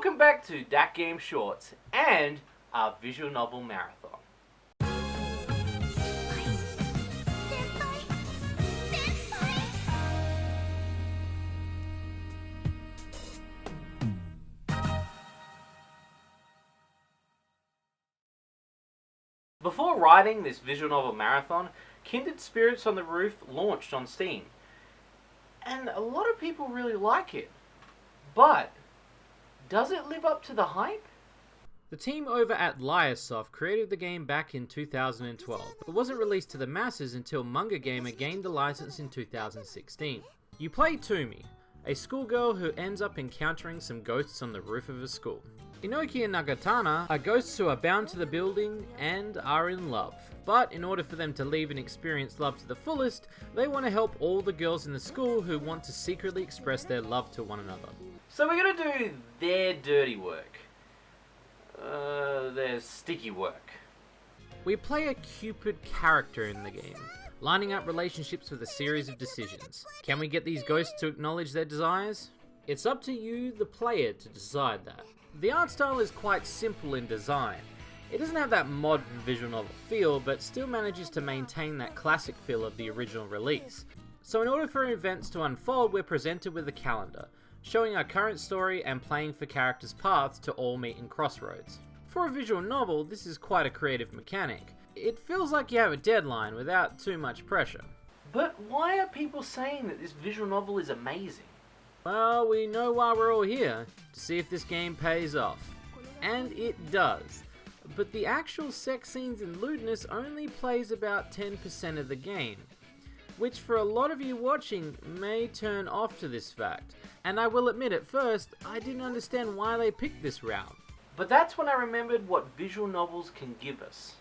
Welcome back to Dat Game Shorts and our visual novel marathon. Before writing this visual novel marathon, Kindred Spirits on the Roof launched on Steam. And a lot of people really like it. But does it live up to the hype? The team over at Liarsoft created the game back in 2012, but wasn't released to the masses until Manga Gamer gained the license in 2016. You play Toomey, a schoolgirl who ends up encountering some ghosts on the roof of a school. Inoki and Nagatana are ghosts who are bound to the building and are in love. But in order for them to leave and experience love to the fullest, they want to help all the girls in the school who want to secretly express their love to one another. So we're going to do their dirty work. Their sticky work. We play a Cupid character in the game, lining up relationships with a series of decisions. Can we get these ghosts to acknowledge their desires? It's up to you, the player, to decide that. The art style is quite simple in design. It doesn't have that modern visual novel feel, but still manages to maintain that classic feel of the original release. So in order for events to unfold, we're presented with a calendar, showing our current story and playing for characters' paths to all meet in crossroads. For a visual novel, this is quite a creative mechanic. It feels like you have a deadline without too much pressure. But why are people saying that this visual novel is amazing? Well, we know why we're all here, to see if this game pays off. And it does. But the actual sex scenes and lewdness only plays about 10% of the game, which for a lot of you watching may turn off to this fact. And I will admit at first, I didn't understand why they picked this route. But that's when I remembered what visual novels can give us.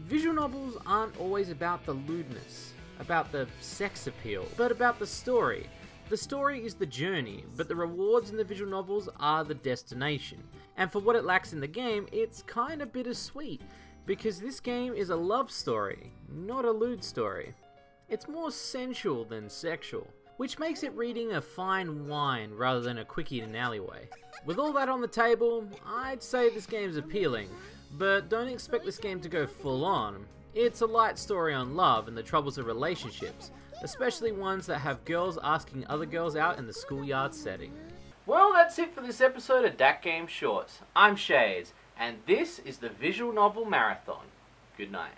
Visual novels aren't always about the lewdness, about the sex appeal, but about the story. The story is the journey, but the rewards in the visual novels are the destination. And for what it lacks in the game, it's kinda bittersweet, because this game is a love story, not a lewd story. It's more sensual than sexual, which makes it reading a fine wine rather than a quickie in an alleyway. With all that on the table, I'd say this game's appealing, but don't expect this game to go full on. It's a light story on love and the troubles of relationships, especially ones that have girls asking other girls out in the schoolyard setting. Well, that's it for this episode of Dat Game Shorts. I'm Shades, and this is the Visual Novel Marathon. Good night.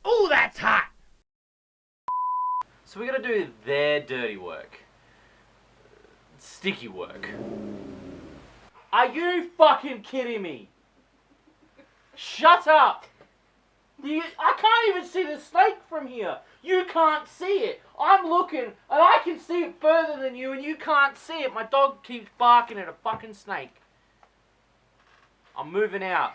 Ooh, that's hot! So we're gonna do their dirty work. Sticky work. Are you fucking kidding me? Shut up! I can't even see the snake from here. You can't see it. I'm looking and I can see it further than you and you can't see it. My dog keeps barking at a fucking snake. I'm moving out.